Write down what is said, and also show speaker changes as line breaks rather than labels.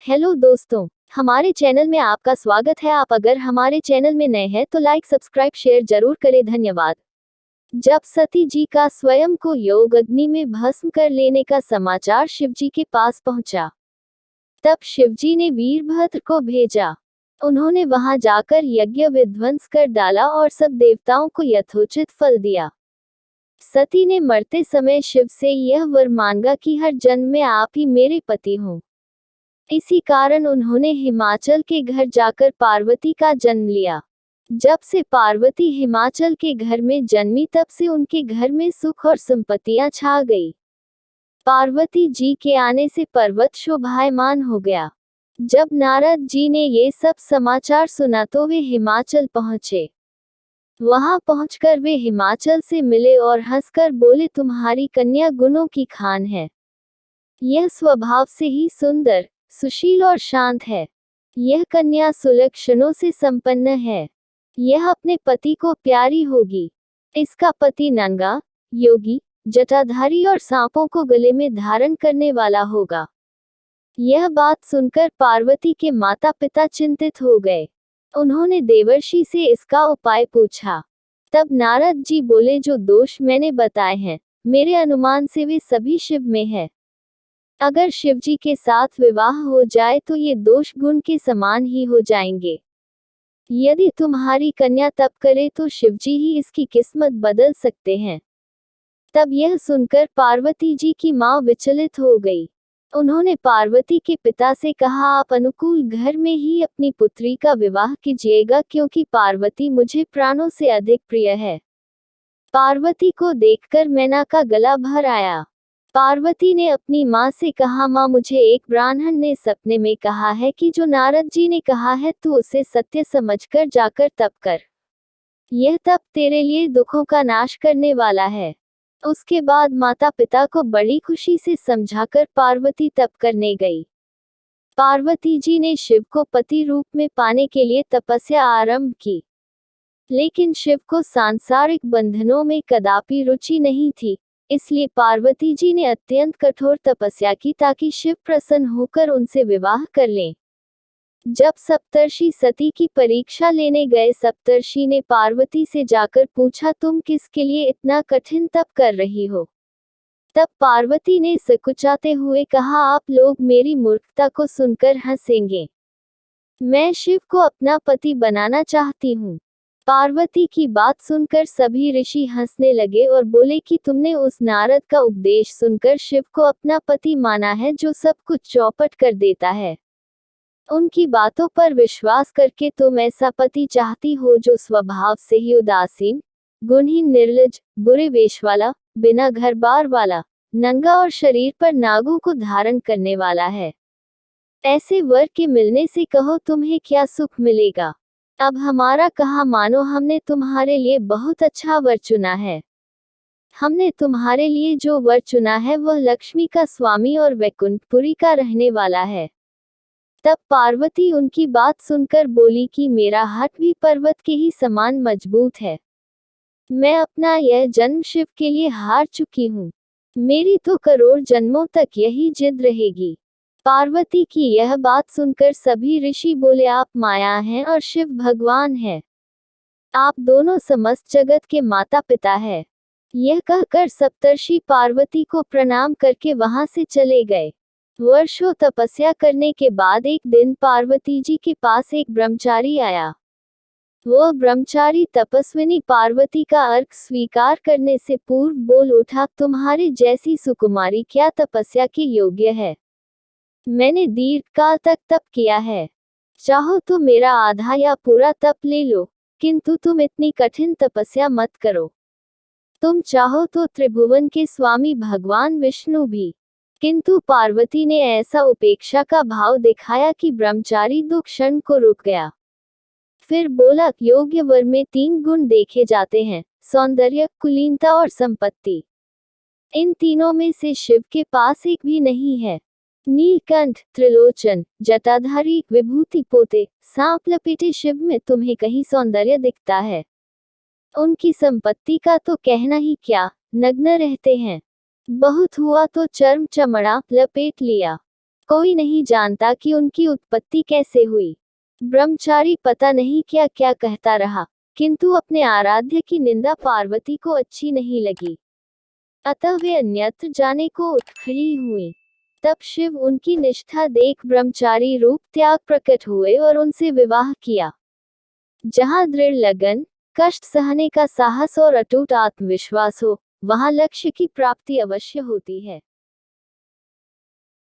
Hello दोस्तों, हमारे channel में आपका स्वागत है। आप अगर हमारे चैनल में नए हैं तो लाइक सब्सक्राइब शेयर जरूर करें, धन्यवाद। जब सती जी का स्वयं को योग अग्नि में भस्म कर लेने का समाचार शिवजी के पास पहुंचा, तब शिवजी ने वीरभद्र को भेजा। उन्होंने वहां जाकर यज्ञ विध्वंस कर डाला और सब देवताओं को यथोचित फल दिया। सती ने मरते समय शिव से यह वर मांगा कि हर जन्म में आप ही मेरे पति हों। इसी कारण उन्होंने हिमाचल के घर जाकर पार्वती का जन्म लिया। जब से पार्वती हिमाचल के घर में जन्मी तब से उनके घर में सुख और संपत्तियां छा गई। पार्वती जी के आने से पर्वत शोभायमान हो गया। जब नारद जी ने ये सब समाचार सुना तो वे हिमाचल पहुंचे। वहां पहुंचकर वे हिमाचल से मिले और हंसकर बोले, तुम्हारी कन्या गुणों की खान है। यह स्वभाव से ही सुंदर, सुशील और शांत है। यह कन्या सुलक्षणों से संपन्न है। यह अपने पति को प्यारी होगी। इसका पति नंगा, योगी, जटाधारी और सांपों को गले में धारण करने वाला होगा। यह बात सुनकर पार्वती के माता पिता चिंतित हो गए। उन्होंने देवर्षि से इसका उपाय पूछा। तब नारद जी बोले, जो दोष मैंने बताए हैं, मेरे अनुमान से वे सभी शिव में है। अगर शिवजी के साथ विवाह हो जाए तो ये दोष गुण के समान ही हो जाएंगे। यदि तुम्हारी कन्या तप करे तो शिवजी ही इसकी किस्मत बदल सकते हैं। तब यह सुनकर पार्वती जी की मां विचलित हो गई। उन्होंने पार्वती के पिता से कहा, आप अनुकूल घर में ही अपनी पुत्री का विवाह कीजिएगा, क्योंकि पार्वती मुझे प्राणों से अधिक प्रिय है। पार्वती को देखकर मैना का गला भर आया। पार्वती ने अपनी माँ से कहा, माँ, मुझे एक ब्राह्मण ने सपने में कहा है कि जो नारद जी ने कहा है तू उसे सत्य समझकर जाकर तप कर। यह तप तेरे लिए दुखों का नाश करने वाला है। उसके बाद माता पिता को बड़ी खुशी से समझाकर पार्वती तप करने गई। पार्वती जी ने शिव को पति रूप में पाने के लिए तपस्या आरंभ की, लेकिन शिव को सांसारिक बंधनों में कदापि रुचि नहीं थी। इसलिए पार्वती जी ने अत्यंत कठोर तपस्या की ताकि शिव प्रसन्न होकर उनसे विवाह कर लें। जब सप्तर्षि सती की परीक्षा लेने गए, सप्तर्षि ने पार्वती से जाकर पूछा, तुम किसके लिए इतना कठिन तप कर रही हो? तब पार्वती ने सकुचाते हुए कहा, आप लोग मेरी मूर्खता को सुनकर हंसेंगे। मैं शिव को अपना पति बनाना चाहती हूँ। पार्वती की बात सुनकर सभी ऋषि हंसने लगे और बोले कि तुमने उस नारद का उपदेश सुनकर शिव को अपना पति माना है, जो सब कुछ चौपट कर देता है। उनकी बातों पर विश्वास करके तुम ऐसा पति चाहती हो जो स्वभाव से ही उदासीन, गुणहीन, निर्लज, बुरे वेश वाला, बिना घर बार वाला, नंगा और शरीर पर नागों को धारण करने वाला है। ऐसे वर के मिलने से कहो तुम्हें क्या सुख मिलेगा। अब हमारा कहा मानो, हमने तुम्हारे लिए बहुत अच्छा वर चुना है। हमने तुम्हारे लिए जो वर चुना है वह लक्ष्मी का स्वामी और वैकुंठपुरी का रहने वाला है। तब पार्वती उनकी बात सुनकर बोली कि मेरा हाथ भी पर्वत के ही समान मजबूत है। मैं अपना यह जन्म शिव के लिए हार चुकी हूँ। मेरी तो करोड़ जन्मों तक यही जिद रहेगी। पार्वती की यह बात सुनकर सभी ऋषि बोले, आप माया हैं और शिव भगवान है। आप दोनों समस्त जगत के माता पिता है। यह कहकर सप्तर्षि पार्वती को प्रणाम करके वहां से चले गए। वर्षों तपस्या करने के बाद एक दिन पार्वती जी के पास एक ब्रह्मचारी आया। वह ब्रह्मचारी तपस्विनी पार्वती का अर्घ स्वीकार करने से पूर्व बोल उठा, तुम्हारी जैसी सुकुमारी क्या तपस्या के योग्य है। मैंने दीर्घ काल तक तप किया है। चाहो तो मेरा आधा या पूरा तप ले लो, किंतु तुम इतनी कठिन तपस्या मत करो। तुम चाहो तो त्रिभुवन के स्वामी भगवान विष्णु भी। किंतु पार्वती ने ऐसा उपेक्षा का भाव दिखाया कि ब्रह्मचारी 2 क्षण को रुक गया। फिर बोला, योग्य वर में 3 गुण देखे जाते हैं, सौंदर्य, कुलीनता और संपत्ति। इन तीनों में से शिव के पास एक भी नहीं है। नीलकंठ, त्रिलोचन, जटाधारी, विभूति पोते, सांप लपेटे शिव में तुम्हें कहीं सौंदर्य दिखता है? उनकी संपत्ति का तो कहना ही क्या, नग्न रहते हैं। बहुत हुआ तो चर्म चमड़ा लपेट लिया। कोई नहीं जानता कि उनकी उत्पत्ति कैसे हुई। ब्रह्मचारी पता नहीं क्या क्या कहता रहा, किंतु अपने आराध्य की निंदा पार्वती को अच्छी नहीं लगी। अतः वे अन्यत्र जाने को उठ खड़ी हुई। तब शिव उनकी निष्ठा देख ब्रह्मचारी रूप त्याग प्रकट हुए और उनसे विवाह किया। जहाँ दृढ़ लगन, कष्ट सहने का साहस और अटूट आत्मविश्वास हो, वहाँ लक्ष्य की प्राप्ति अवश्य होती है।